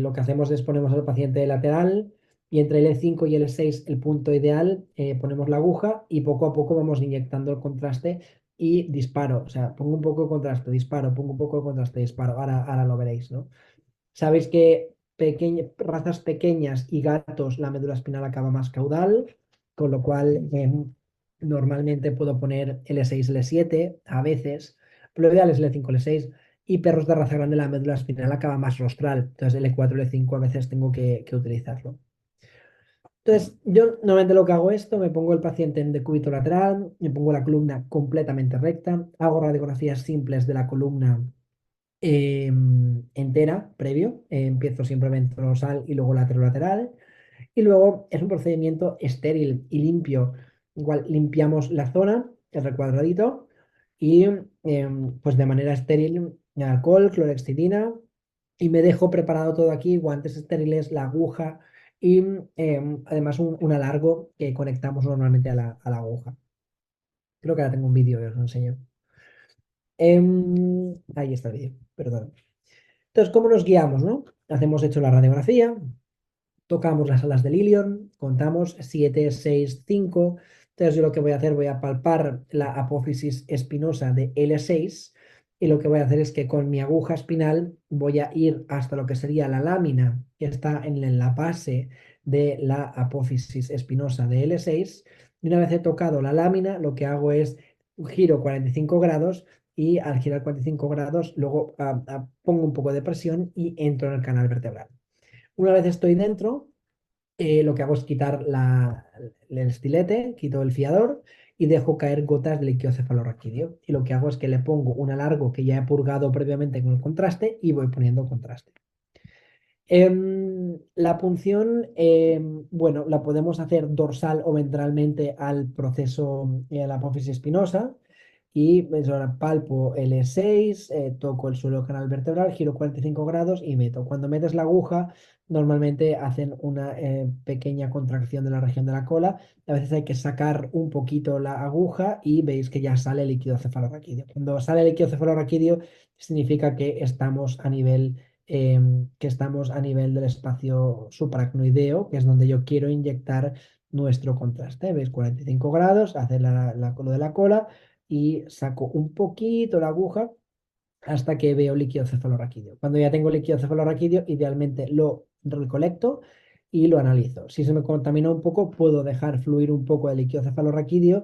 lo que hacemos es ponemos al paciente lateral y entre el E5 y el E6, el punto ideal, ponemos la aguja y poco a poco vamos inyectando el contraste y disparo. O sea, pongo un poco de contraste, disparo, pongo un poco de contraste, disparo. Ahora lo veréis, ¿no? Sabéis que razas pequeñas y gatos, la médula espinal acaba más caudal, con lo cual normalmente puedo poner L6, L7 a veces, pero lo ideal es L5, L6. Y perros de raza grande, la médula espinal acaba más rostral, entonces L4, L5 a veces tengo que utilizarlo. Entonces, yo normalmente lo que hago esto, me pongo el paciente en decúbito lateral, me pongo la columna completamente recta, hago radiografías simples de la columna entera, previo. Empiezo siempre ventrosal y luego lateral. Y luego es un procedimiento estéril y limpio. Igual limpiamos la zona, el recuadradito, y pues de manera estéril, alcohol, clorexidina, y me dejo preparado todo aquí, guantes estériles, la aguja y además un alargo que conectamos normalmente a la aguja. Creo que ahora tengo un vídeo que os lo enseño. Ahí está el vídeo, perdón. Entonces, ¿cómo nos guiamos, no? Hacemos hecho la radiografía, tocamos las alas del ilion, contamos 7, 6, 5. Entonces, yo lo que voy a hacer, voy a palpar la apófisis espinosa de L6 y lo que voy a hacer es que con mi aguja espinal voy a ir hasta lo que sería la lámina que está en la base de la apófisis espinosa de L6. Y una vez he tocado la lámina, lo que hago es giro 45 grados y al girar 45 grados, luego pongo un poco de presión y entro en el canal vertebral. Una vez estoy dentro, lo que hago es quitar el estilete, quito el fiador y dejo caer gotas de líquido cefalorraquídeo. Y lo que hago es que le pongo un alargo que ya he purgado previamente con el contraste y voy poniendo contraste. La punción, bueno, la podemos hacer dorsal o ventralmente al proceso, la apófisis espinosa. Y pues ahora palpo L6, toco el suelo canal vertebral, giro 45 grados y meto. Cuando metes la aguja, normalmente hacen una pequeña contracción de la región de la cola. A veces hay que sacar un poquito la aguja y veis que ya sale líquido cefalorraquídeo. Cuando sale líquido cefalorraquídeo, significa que estamos a nivel del espacio supracnoideo, que es donde yo quiero inyectar nuestro contraste. ¿Veis? 45 grados, hace lo de la cola y saco un poquito la aguja hasta que veo líquido cefalorraquídeo. Cuando ya tengo líquido cefalorraquídeo, idealmente lo recolecto y lo analizo. Si se me contamina un poco, puedo dejar fluir un poco de líquido cefalorraquídeo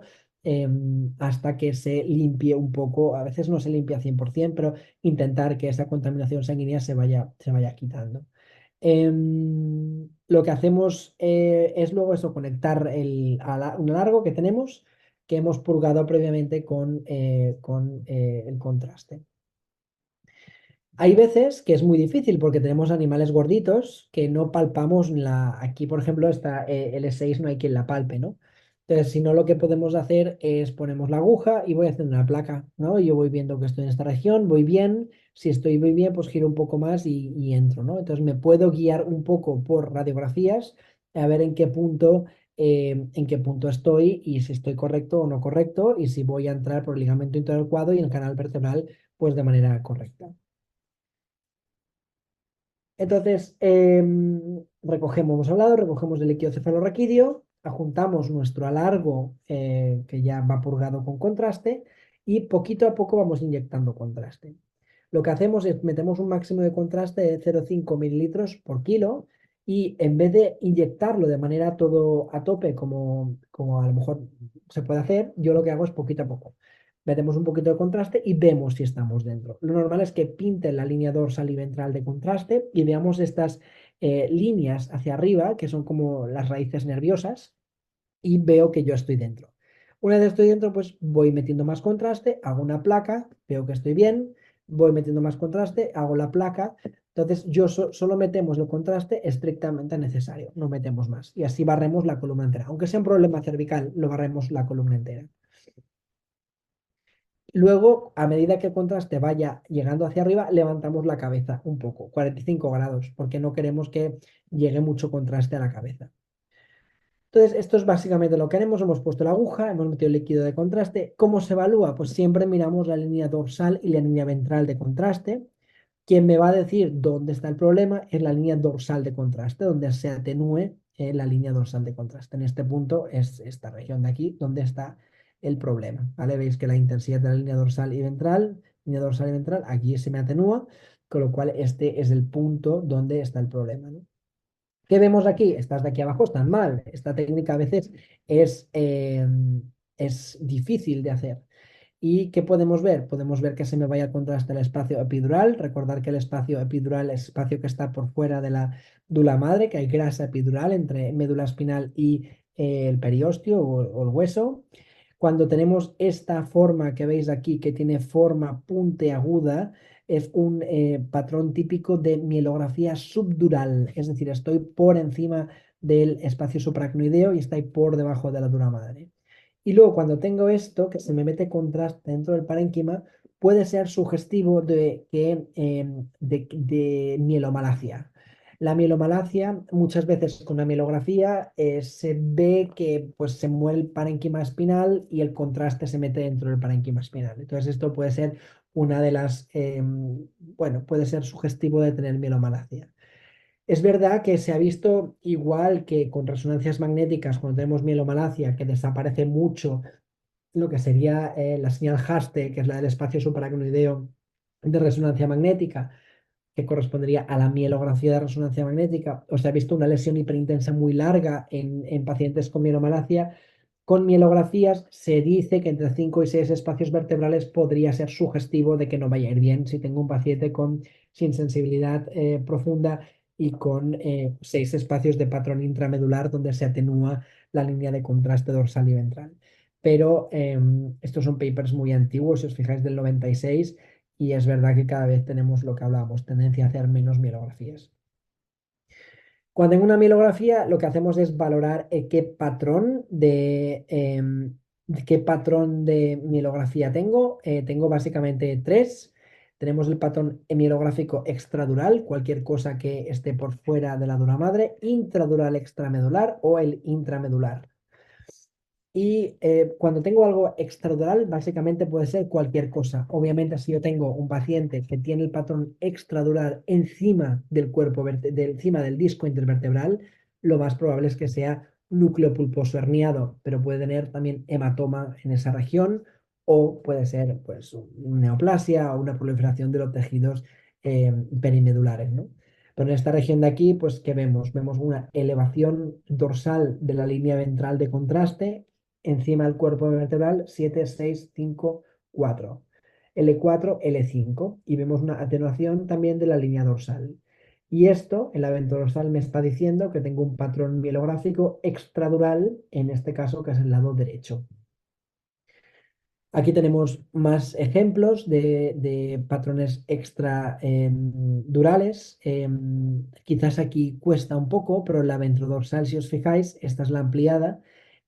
hasta que se limpie un poco. A veces no se limpia 100%, pero intentar que esa contaminación sanguínea se vaya quitando. Lo que hacemos es luego eso, conectar un largo que tenemos que hemos purgado previamente con el contraste. Hay veces que es muy difícil porque tenemos animales gorditos que no palpamos aquí, por ejemplo, está L6, no hay quien la palpe, ¿no? Entonces, si no, lo que podemos hacer es ponemos la aguja y voy haciendo una placa, ¿no? Yo voy viendo que estoy en esta región, voy bien. Si estoy muy bien, pues giro un poco más y entro, ¿no? Entonces me puedo guiar un poco por radiografías a ver en qué punto estoy y si estoy correcto o no correcto y si voy a entrar por el ligamento interarcuado y el canal vertebral, pues de manera correcta. Entonces, hemos hablado, recogemos el líquido cefalorraquídeo, adjuntamos nuestro alargo que ya va purgado con contraste y poquito a poco vamos inyectando contraste. Lo que hacemos es metemos un máximo de contraste de 0,5 mililitros por kilo y en vez de inyectarlo de manera todo a tope como a lo mejor se puede hacer, yo lo que hago es poquito a poco. Metemos un poquito de contraste y vemos si estamos dentro. Lo normal es que pinte la línea dorsal y ventral de contraste y veamos estas líneas hacia arriba, que son como las raíces nerviosas, y veo que yo estoy dentro. Una vez estoy dentro, pues voy metiendo más contraste, hago una placa, veo que estoy bien, voy metiendo más contraste, hago la placa. Entonces, solo metemos el contraste estrictamente necesario, no metemos más. Y así barremos la columna entera. Aunque sea un problema cervical, lo barremos la columna entera. Luego, a medida que el contraste vaya llegando hacia arriba, levantamos la cabeza un poco, 45 grados, porque no queremos que llegue mucho contraste a la cabeza. Entonces, esto es básicamente lo que haremos. Hemos puesto la aguja, hemos metido el líquido de contraste. ¿Cómo se evalúa? Pues siempre miramos la línea dorsal y la línea ventral de contraste. Quien me va a decir dónde está el problema es la línea dorsal de contraste, donde se atenúe la línea dorsal de contraste. En este punto es esta región de aquí donde está el problema, ¿vale? Veis que la intensidad de la línea dorsal y ventral, aquí se me atenúa, con lo cual este es el punto donde está el problema, ¿no? ¿Qué vemos aquí? Estas de aquí abajo están mal. Esta técnica a veces es, eh, es difícil de hacer. ¿Y qué podemos ver? Podemos ver que se me vaya al contraste el espacio epidural. Recordar que el espacio epidural es espacio que está por fuera de la dula madre, que hay grasa epidural entre médula espinal y el periostio o el hueso. Cuando tenemos esta forma que veis aquí, que tiene forma puntiaguda, es un patrón típico de mielografía subdural, es decir, estoy por encima del espacio supracnoideo y estoy por debajo de la dura madre. Y luego cuando tengo esto, que se me mete contraste dentro del parénquima, puede ser sugestivo de mielomalacia. La mielomalacia, muchas veces con la mielografía, se ve que pues, se mueve el parénquima espinal y el contraste se mete dentro del parénquima espinal. Entonces esto puede ser una de las, bueno, puede ser sugestivo de tener mielomalacia. Es verdad que se ha visto igual que con resonancias magnéticas cuando tenemos mielomalacia, que desaparece mucho lo que sería la señal Haste, que es la del espacio supracnoideo de resonancia magnética, que correspondería a la mielografía de resonancia magnética, o se ha visto una lesión hiperintensa muy larga en pacientes con mielomalacia. Con mielografías se dice que entre 5 y 6 espacios vertebrales podría ser sugestivo de que no vaya a ir bien si tengo un paciente sin sensibilidad profunda y con 6 espacios de patrón intramedular donde se atenúa la línea de contraste dorsal y ventral. Pero estos son papers muy antiguos, si os fijáis, del 96, y es verdad que cada vez tenemos lo que hablábamos, tendencia a hacer menos mielografías. Cuando en una mielografía lo que hacemos es valorar qué patrón de mielografía tengo. Tengo básicamente tres. Tenemos el patrón mielográfico extradural, cualquier cosa que esté por fuera de la dura madre, intradural extramedular o el intramedular. Y cuando tengo algo extradural, básicamente puede ser cualquier cosa. Obviamente, si yo tengo un paciente que tiene el patrón extradural encima del cuerpo, encima del disco intervertebral, lo más probable es que sea núcleo pulposo herniado, pero puede tener también hematoma en esa región o puede ser pues, una neoplasia o una proliferación de los tejidos perimedulares, ¿no? Pero en esta región de aquí, pues, ¿qué vemos? Vemos una elevación dorsal de la línea ventral de contraste encima del cuerpo vertebral 7, 6, 5, 4. L4, L5 y vemos una atenuación también de la línea dorsal. Y esto, el evento dorsal me está diciendo que tengo un patrón mielográfico extradural, en este caso que es el lado derecho. Aquí tenemos más ejemplos de patrones extradurales. Quizás aquí cuesta un poco, pero la ventrodorsal, si os fijáis, esta es la ampliada.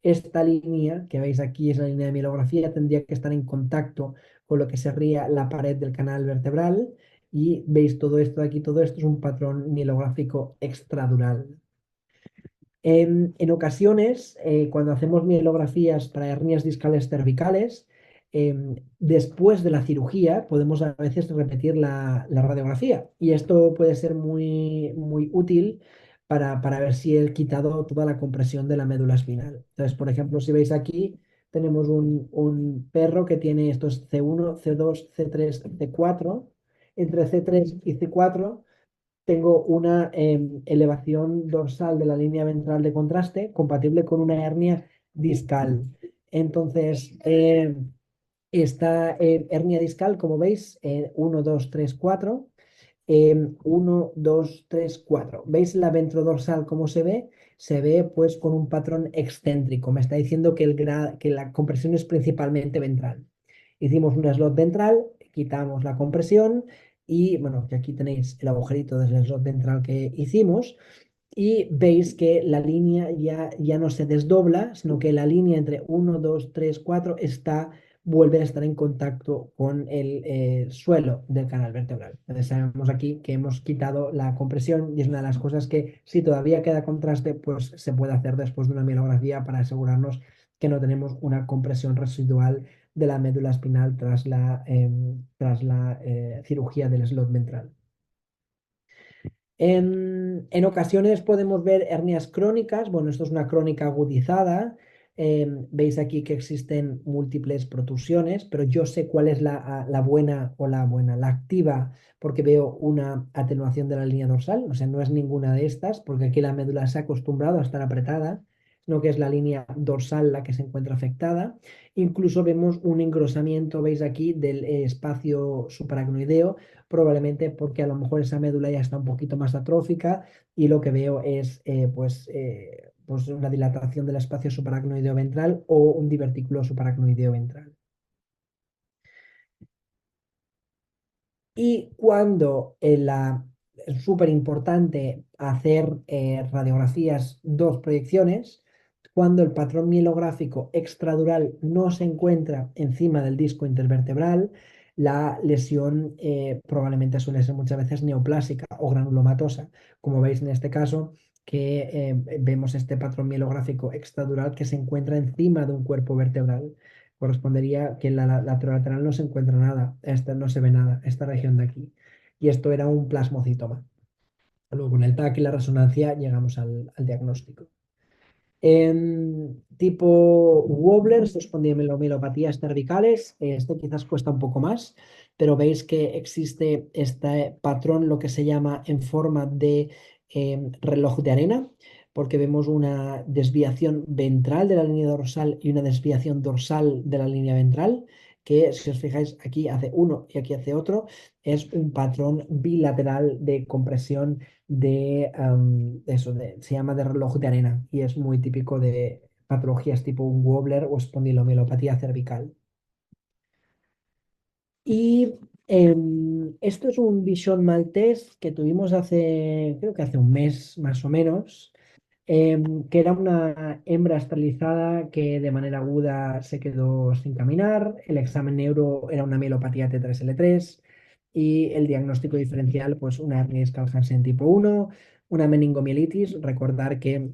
Esta línea que veis aquí es la línea de mielografía, tendría que estar en contacto con lo que sería la pared del canal vertebral. Y veis todo esto de aquí, todo esto es un patrón mielográfico extradural. En ocasiones, cuando hacemos mielografías para hernias discales cervicales, después de la cirugía podemos a veces repetir la radiografía y esto puede ser muy útil para ver si he quitado toda la compresión de la médula espinal. Entonces, por ejemplo, si veis aquí, tenemos un perro que tiene estos C1, C2, C3, C4. Entre C3 y C4 tengo una elevación dorsal de la línea ventral de contraste compatible con una hernia discal. Entonces, esta hernia discal, como veis, 1, 2, 3, 4. 1, 2, 3, 4. ¿Veis la ventrodorsal cómo se ve? Se ve pues con un patrón excéntrico. Me está diciendo que la compresión es principalmente ventral. Hicimos un slot ventral, quitamos la compresión y bueno, que aquí tenéis el agujerito del slot ventral que hicimos y veis que la línea ya no se desdobla, sino que la línea entre 1, 2, 3, 4 vuelve a estar en contacto con el suelo del canal vertebral. Entonces sabemos aquí que hemos quitado la compresión y es una de las cosas que si todavía queda contraste, pues se puede hacer después de una mielografía para asegurarnos que no tenemos una compresión residual de la médula espinal tras la cirugía del slot ventral. En ocasiones podemos ver hernias crónicas. Bueno, esto es una crónica agudizada. Veis aquí que existen múltiples protusiones, pero yo sé cuál es la buena o la buena, la activa, porque veo una atenuación de la línea dorsal. O sea, no es ninguna de estas, porque aquí la médula se ha acostumbrado a estar apretada, sino que es la línea dorsal la que se encuentra afectada. Incluso vemos un engrosamiento, veis aquí, del espacio supracnoideo, probablemente porque a lo mejor esa médula ya está un poquito más atrófica y lo que veo es pues una dilatación del espacio supracnoideo ventral o un divertículo supracnoideo ventral. Y cuando es súper importante hacer radiografías, dos proyecciones, cuando el patrón mielográfico extradural no se encuentra encima del disco intervertebral, la lesión probablemente suele ser muchas veces neoplásica o granulomatosa, como veis en este caso, que vemos este patrón mielográfico extradural que se encuentra encima de un cuerpo vertebral. Correspondería que en la lateral no se encuentra nada, esta no se ve nada, esta región de aquí. Y esto era un plasmocitoma. Luego con el TAC y la resonancia llegamos al diagnóstico. Tipo Wobblers, espondilomielopatía cervicales, este quizás cuesta un poco más, pero veis que existe este patrón, lo que se llama en forma de reloj de arena, porque vemos una desviación ventral de la línea dorsal y una desviación dorsal de la línea ventral, que si os fijáis aquí hace uno y aquí hace otro, es un patrón bilateral de compresión se llama de reloj de arena y es muy típico de patologías tipo un Wobbler o espondilomielopatía cervical. Y esto es un Bichon maltés que tuvimos creo que hace un mes más o menos, que era una hembra esterilizada que de manera aguda se quedó sin caminar. El examen neuro era una mielopatía T3L3 y el diagnóstico diferencial, pues una hernia discal Hansen tipo 1, una meningomielitis. Recordar que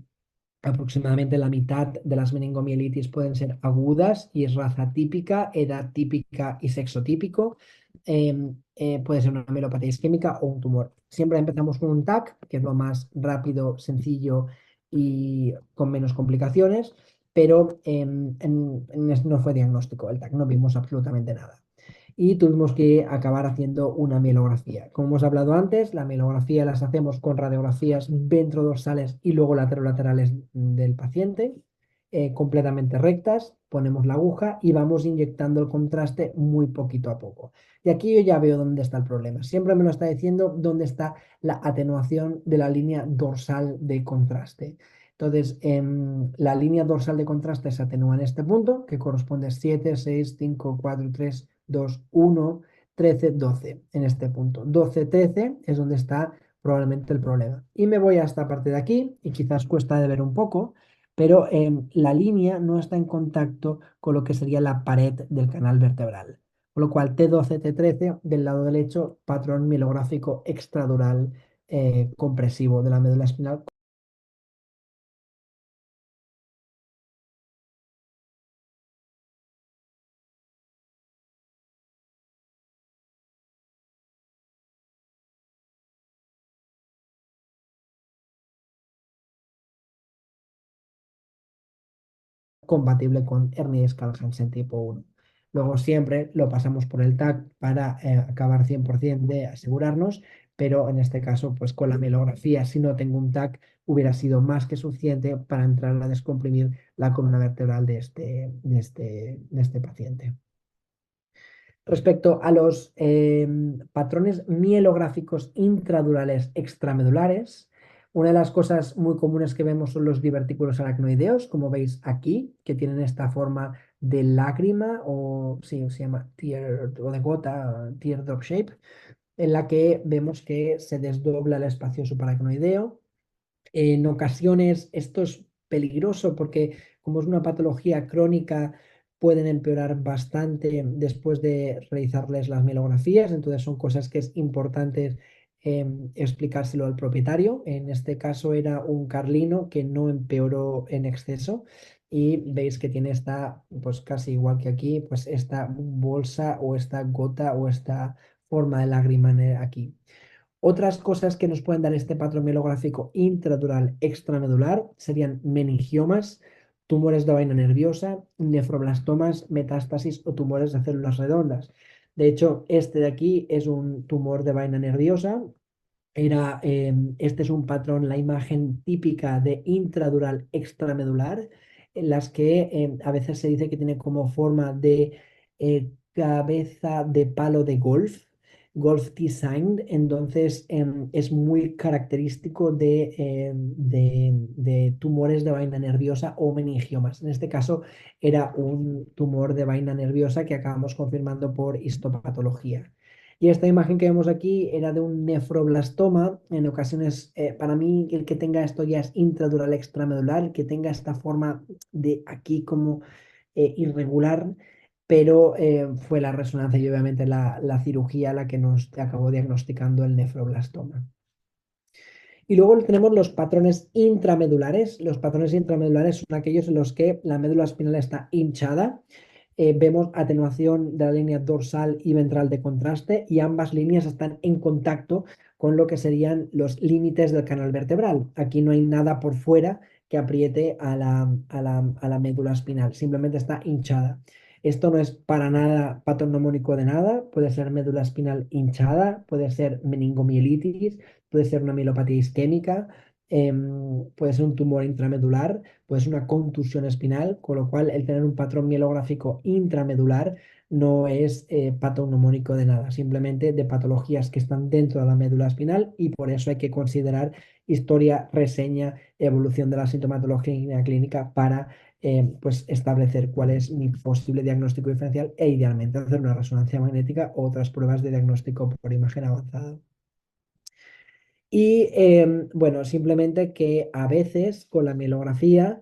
aproximadamente la mitad de las meningomielitis pueden ser agudas y es raza típica, edad típica y sexo típico. Puede ser una mielopatía isquémica o un tumor. Siempre empezamos con un TAC, que es lo más rápido, sencillo y con menos complicaciones, pero no fue diagnóstico el TAC, no vimos absolutamente nada y tuvimos que acabar haciendo una mielografía. Como hemos hablado antes, la mielografía las hacemos con radiografías ventrodorsales y luego laterolaterales del paciente, completamente rectas, ponemos la aguja y vamos inyectando el contraste muy poquito a poco. Y aquí yo ya veo dónde está el problema. Siempre me lo está diciendo dónde está la atenuación de la línea dorsal de contraste. Entonces, la línea dorsal de contraste se atenúa en este punto, que corresponde a 7, 6, 5, 4, 3, 2, 1, 13, 12 en este punto. 12, 13 es donde está probablemente el problema. Y me voy a esta parte de aquí, y quizás cuesta de ver un poco, pero la línea no está en contacto con lo que sería la pared del canal vertebral. Con lo cual, T12, T13 del lado derecho, patrón mielográfico extradural compresivo de la médula espinal. Compatible con hernia discal Hansen tipo 1. Luego siempre lo pasamos por el TAC para acabar 100% de asegurarnos, pero en este caso, pues con la mielografía, si no tengo un TAC, hubiera sido más que suficiente para entrar a descomprimir la columna vertebral de este paciente. Respecto a los patrones mielográficos intradurales extramedulares, una de las cosas muy comunes que vemos son los divertículos aracnoideos, como veis aquí, que tienen esta forma de lágrima o sí, se llama tear o de gota, teardrop shape, en la que vemos que se desdobla el espacio subaracnoideo. En ocasiones esto es peligroso porque como es una patología crónica pueden empeorar bastante después de realizarles las mielografías, entonces son cosas que es importante explicárselo al propietario. En este caso era un carlino que no empeoró en exceso y veis que tiene esta, pues casi igual que aquí, pues esta bolsa o esta gota o esta forma de lágrima aquí. Otras cosas que nos pueden dar este patrón mielográfico intradural extramedular serían meningiomas, tumores de vaina nerviosa, nefroblastomas, metástasis o tumores de células redondas. De hecho, este de aquí es un tumor de vaina nerviosa. Este es un patrón, la imagen típica de intradural extramedular, en las que a veces se dice que tiene como forma de cabeza de palo de golf design. Entonces es muy característico de tumores de vaina nerviosa o meningiomas. En este caso era un tumor de vaina nerviosa que acabamos confirmando por histopatología. Y esta imagen que vemos aquí era de un nefroblastoma. En ocasiones, para mí, el que tenga esto ya es intradural extramedular, el que tenga esta forma de aquí como irregular, pero fue la resonancia y obviamente la cirugía la que nos acabó diagnosticando el nefroblastoma. Y luego tenemos los patrones intramedulares. Los patrones intramedulares son aquellos en los que la médula espinal está hinchada. Vemos atenuación de la línea dorsal y ventral de contraste y ambas líneas están en contacto con lo que serían los límites del canal vertebral. Aquí no hay nada por fuera que apriete a la médula espinal, simplemente está hinchada. Esto no es para nada patognomónico de nada, puede ser médula espinal hinchada, puede ser meningomielitis, puede ser una mielopatía isquémica, puede ser un tumor intramedular, puede ser una contusión espinal, con lo cual el tener un patrón mielográfico intramedular no es patognomónico de nada, simplemente de patologías que están dentro de la médula espinal y por eso hay que considerar historia, reseña, evolución de la sintomatología clínica para pues establecer cuál es mi posible diagnóstico diferencial e idealmente hacer una resonancia magnética o otras pruebas de diagnóstico por imagen avanzada. Y bueno, simplemente que a veces con la mielografía,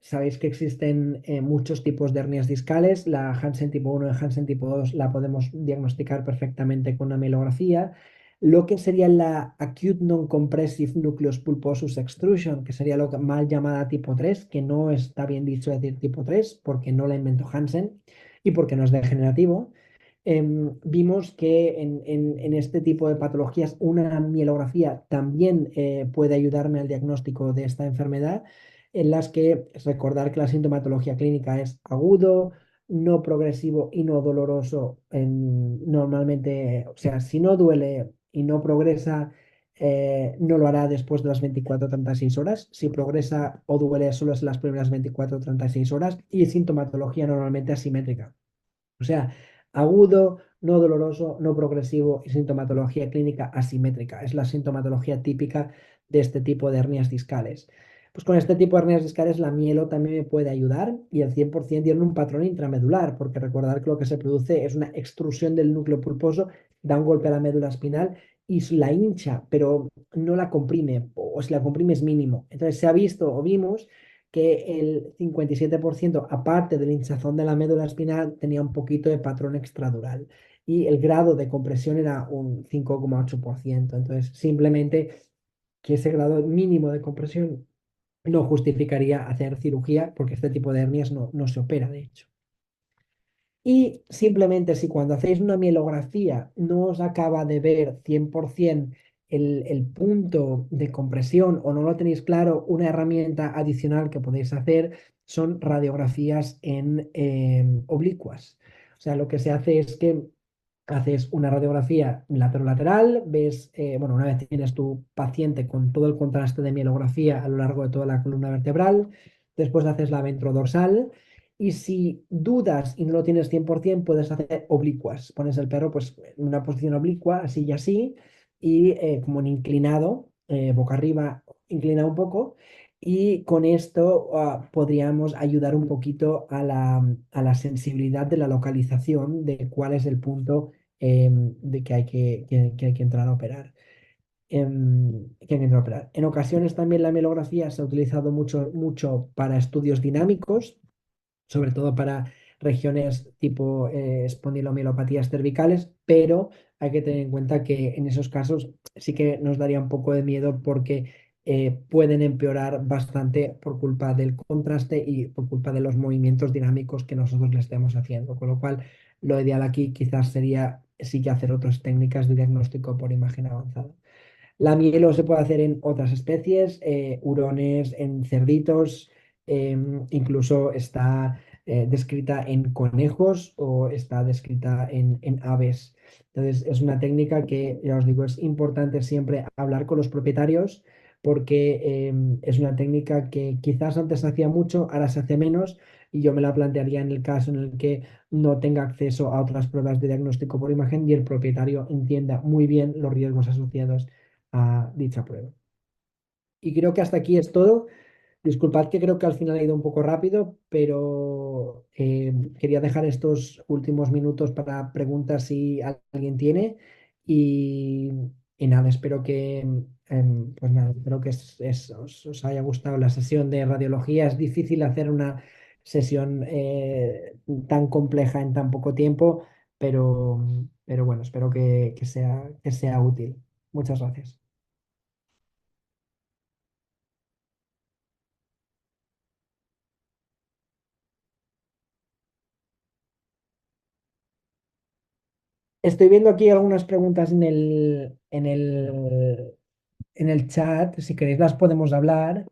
sabéis que existen muchos tipos de hernias discales. La Hansen tipo 1 y Hansen tipo 2 la podemos diagnosticar perfectamente con una mielografía. Lo que sería la Acute Non-Compressive Nucleus Pulposus Extrusion, que sería lo mal llamada tipo 3, que no está bien dicho decir tipo 3 porque no la inventó Hansen y porque no es degenerativo. Vimos que en este tipo de patologías una mielografía también puede ayudarme al diagnóstico de esta enfermedad, en las que recordar que la sintomatología clínica es agudo, no progresivo y no doloroso. Normalmente, o sea, si no duele y no progresa, no lo hará después de las 24-36 horas. Si progresa o duele, solo es en las primeras 24-36 horas y sintomatología normalmente asimétrica. O sea, agudo, no doloroso, no progresivo y sintomatología clínica asimétrica. Es la sintomatología típica de este tipo de hernias discales. Pues con este tipo de hernias discales la mielo también me puede ayudar y al 100% tiene un patrón intramedular, porque recordar que lo que se produce es una extrusión del núcleo pulposo, da un golpe a la médula espinal y la hincha, pero no la comprime, o si la comprime es mínimo. Entonces se ha visto o vimos que el 57%, aparte del hinchazón de la médula espinal, tenía un poquito de patrón extradural y el grado de compresión era un 5,8%. Entonces, simplemente que ese grado mínimo de compresión no justificaría hacer cirugía porque este tipo de hernias no se opera, de hecho. Y simplemente si cuando hacéis una mielografía no os acaba de ver 100% el punto de compresión o no lo tenéis claro, una herramienta adicional que podéis hacer son radiografías en oblicuas. O sea, lo que se hace es que haces una radiografía lateral, ves, bueno, una vez tienes tu paciente con todo el contraste de mielografía a lo largo de toda la columna vertebral, después haces la ventrodorsal y si dudas y no lo tienes 100%, puedes hacer oblicuas. Pones el perro pues, en una posición oblicua, así y así, y como en inclinado, boca arriba, inclinado un poco. Y con esto podríamos ayudar un poquito a la sensibilidad de la localización de cuál es el punto de que hay que entrar a operar. Que hay que entrar a operar. En ocasiones también la mielografía se ha utilizado mucho, mucho para estudios dinámicos, sobre todo para regiones tipo espondilomielopatías cervicales, pero hay que tener en cuenta que en esos casos sí que nos daría un poco de miedo porque pueden empeorar bastante por culpa del contraste y por culpa de los movimientos dinámicos que nosotros le estemos haciendo. Con lo cual, lo ideal aquí quizás sería sí que hacer otras técnicas de diagnóstico por imagen avanzada. La mielo se puede hacer en otras especies, hurones, en cerditos, incluso está descrita en conejos o está descrita en aves. Entonces, es una técnica que, ya os digo, es importante siempre hablar con los propietarios porque es una técnica que quizás antes se hacía mucho, ahora se hace menos y yo me la plantearía en el caso en el que no tenga acceso a otras pruebas de diagnóstico por imagen y el propietario entienda muy bien los riesgos asociados a dicha prueba. Y creo que hasta aquí es todo. Disculpad que creo que al final ha ido un poco rápido, pero quería dejar estos últimos minutos para preguntas si alguien tiene. Y, y nada, espero que, pues nada, espero que os haya gustado la sesión de radiología. Es difícil hacer una sesión tan compleja en tan poco tiempo, pero bueno, espero que sea útil. Muchas gracias. Estoy viendo aquí algunas preguntas en el chat. Si queréis las podemos hablar.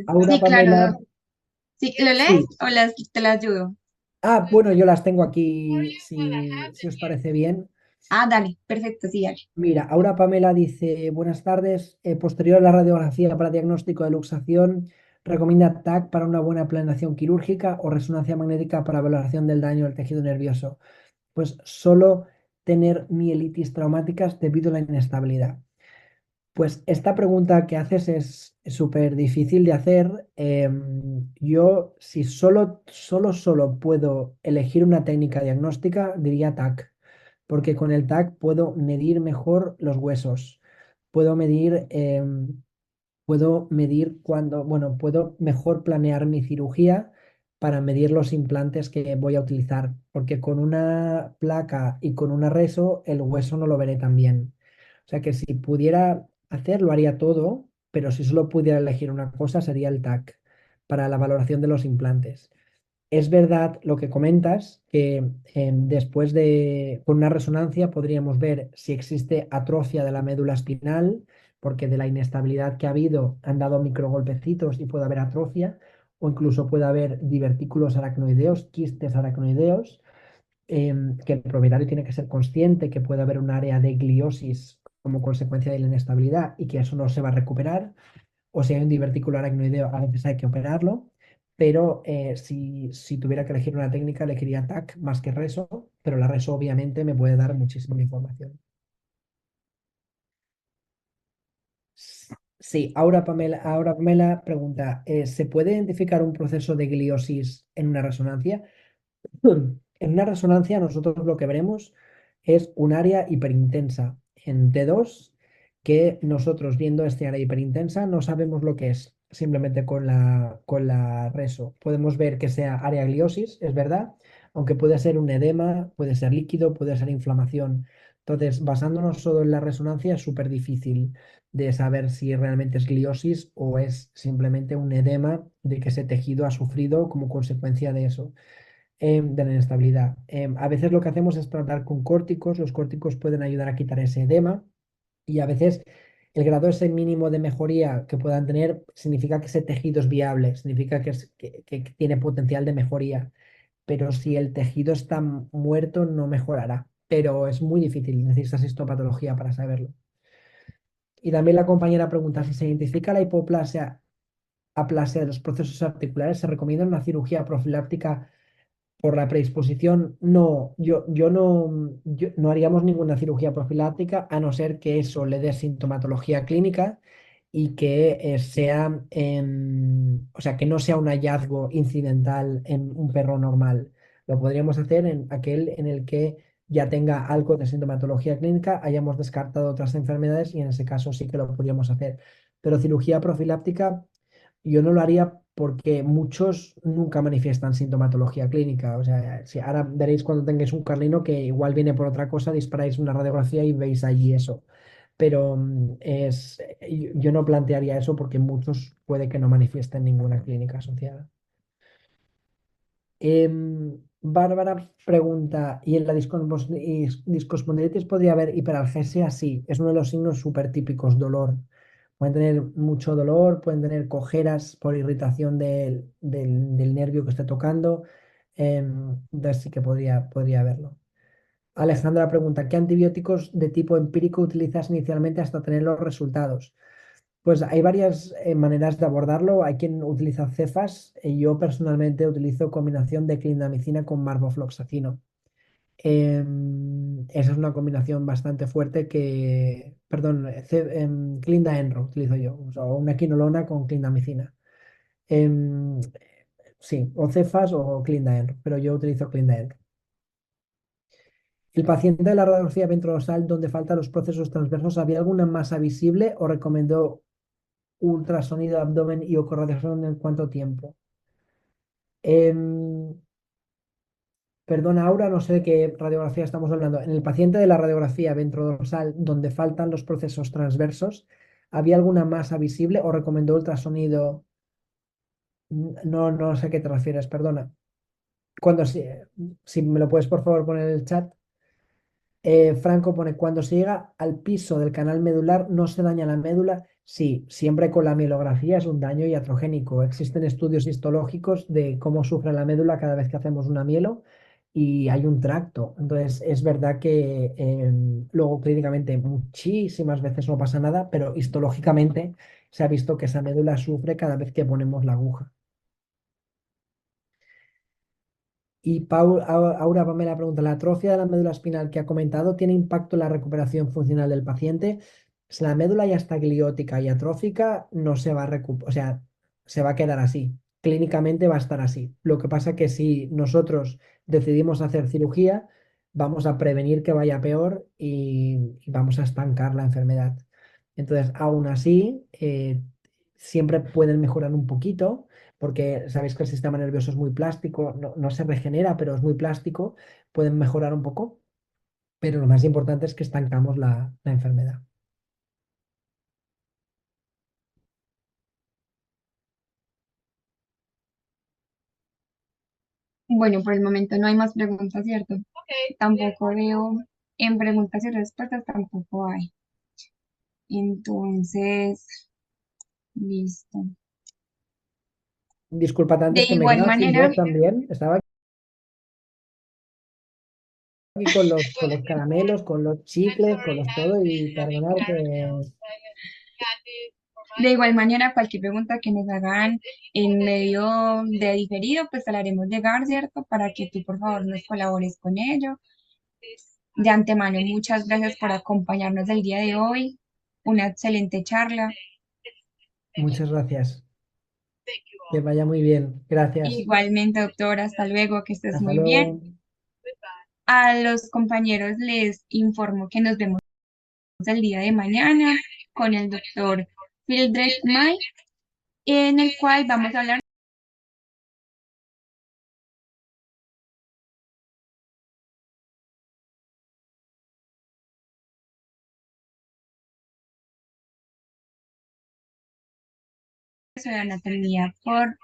Aura Sí, claro. Pamela, Sí, ¿lo lees sí. o te las ayudo? Bueno, yo las tengo aquí, si os parece bien. Ah, dale, perfecto, sí, dale. Mira, Aura Pamela dice, buenas tardes. Posterior a la radiografía para diagnóstico de luxación, ¿recomienda TAC para una buena planeación quirúrgica o resonancia magnética para valoración del daño al tejido nervioso? Pues solo tener mielitis traumáticas debido a la inestabilidad. Pues esta pregunta que haces es súper difícil de hacer. Yo, si solo puedo elegir una técnica diagnóstica, diría TAC, porque con el TAC puedo medir mejor los huesos, puedo medir, bueno, puedo mejor planear mi cirugía para medir los implantes que voy a utilizar, porque con una placa y con una reso el hueso no lo veré tan bien. O sea que si pudiera hacerlo, haría todo, pero si solo pudiera elegir una cosa, sería el TAC para la valoración de los implantes. Es verdad lo que comentas, que después con una resonancia podríamos ver si existe atrofia de la médula espinal, porque de la inestabilidad que ha habido han dado microgolpecitos y puede haber atrofia, o incluso puede haber divertículos aracnoideos, quistes aracnoideos, que el propietario tiene que ser consciente que puede haber un área de gliosis como consecuencia de la inestabilidad y que eso no se va a recuperar, o si hay un divertículo aracnoideo, a veces hay que operarlo, pero si tuviera que elegir una técnica, elegiría TAC más que reso, pero la reso obviamente me puede dar muchísima información. Sí, Aura Pamela pregunta, ¿se puede identificar un proceso de gliosis en una resonancia? En una resonancia nosotros lo que veremos es un área hiperintensa en T2 que nosotros viendo este área hiperintensa no sabemos lo que es, simplemente con la reso. Podemos ver que sea área gliosis, es verdad, aunque puede ser un edema, puede ser líquido, puede ser inflamación. Entonces, basándonos solo en la resonancia es súper difícil de saber si realmente es gliosis o es simplemente un edema de que ese tejido ha sufrido como consecuencia de eso, de la inestabilidad. A veces lo que hacemos es tratar con córticos. Los córticos pueden ayudar a quitar ese edema y a veces el grado ese mínimo de mejoría que puedan tener significa que ese tejido es viable, significa que tiene potencial de mejoría. Pero si el tejido está muerto, no mejorará. Pero es muy difícil, necesitas histopatología para saberlo. Y también la compañera pregunta si se identifica la hipoplasia, aplasia de los procesos articulares, ¿se recomienda una cirugía profiláctica por la predisposición? No, no haríamos ninguna cirugía profiláctica a no ser que eso le dé sintomatología clínica y que sea, o sea, que no sea un hallazgo incidental en un perro normal. Lo podríamos hacer en aquel en el que ya tenga algo de sintomatología clínica, hayamos descartado otras enfermedades y en ese caso sí que lo podríamos hacer. Pero cirugía profiláctica yo no lo haría porque muchos nunca manifiestan sintomatología clínica. O sea, si ahora veréis cuando tengáis un carlino que igual viene por otra cosa, disparáis una radiografía y veis allí eso. Pero yo no plantearía eso porque muchos puede que no manifiesten ninguna clínica asociada. Bárbara pregunta, ¿y en la discospondilitis podría haber hiperalgesia? Sí, es uno de los signos súper típicos, dolor. Pueden tener mucho dolor, pueden tener cojeras por irritación del nervio que esté tocando. Entonces sí que podría haberlo. Alejandra pregunta, ¿qué antibióticos de tipo empírico utilizas inicialmente hasta tener los resultados? Pues hay varias maneras de abordarlo. Hay quien utiliza cefas. Yo personalmente utilizo combinación de clindamicina con marbofloxacino. Esa es una combinación bastante fuerte que, perdón, clindaenro utilizo yo, o sea, una quinolona con clindamicina. Em, sí, o cefas o clindaenro, pero yo utilizo clindaenro. El paciente de la radiografía ventrodorsal donde faltan los procesos transversos, ¿había alguna masa visible o recomendó ultrasonido de abdomen y ecorradiación en cuánto tiempo? Em, Perdona, Aura, no sé de qué radiografía estamos hablando. En el paciente de la radiografía ventrodorsal donde faltan los procesos transversos, ¿había alguna masa visible o recomendó ultrasonido? No, no sé a qué te refieres, perdona. Si me lo puedes por favor poner en el chat. Franco pone, cuando se llega al piso del canal medular, ¿no se daña la médula? Sí, siempre con la mielografía es un daño iatrogénico. Existen estudios histológicos de cómo sufre la médula cada vez que hacemos una mielo y hay un tracto. Entonces, es verdad que luego clínicamente muchísimas veces no pasa nada, pero histológicamente se ha visto que esa médula sufre cada vez que ponemos la aguja. Y Aura Pamela pregunta, ¿la atrofia de la médula espinal que ha comentado tiene impacto en la recuperación funcional del paciente? Si la médula ya está gliótica y atrófica, no se va a recuperar, o sea, se va a quedar así. Clínicamente va a estar así. Lo que pasa que si nosotros decidimos hacer cirugía, vamos a prevenir que vaya peor y vamos a estancar la enfermedad. Entonces, aún así, siempre pueden mejorar un poquito porque sabéis que el sistema nervioso es muy plástico, no se regenera, pero es muy plástico, pueden mejorar un poco, pero lo más importante es que estancamos la enfermedad. Bueno, por el momento no hay más preguntas, ¿cierto? Tampoco veo en preguntas y respuestas, tampoco hay. Entonces, listo. Disculpad De antes que me he igual quedado sin manera, voz también, estaba aquí con los caramelos, con los chicles, con los todo y perdonar que de igual manera, cualquier pregunta que nos hagan en medio de diferido, pues te la haremos llegar, ¿cierto? Para que tú, por favor, nos colabores con ello. De antemano, muchas gracias por acompañarnos el día de hoy. Una excelente charla. muchas gracias, que vaya muy bien, gracias, Igualmente, doctora, hasta luego, que estés hasta muy bien. luego. A los compañeros les informo que nos vemos el día de mañana con el doctor Mildred May, en el cual vamos a hablar sobre anatomía por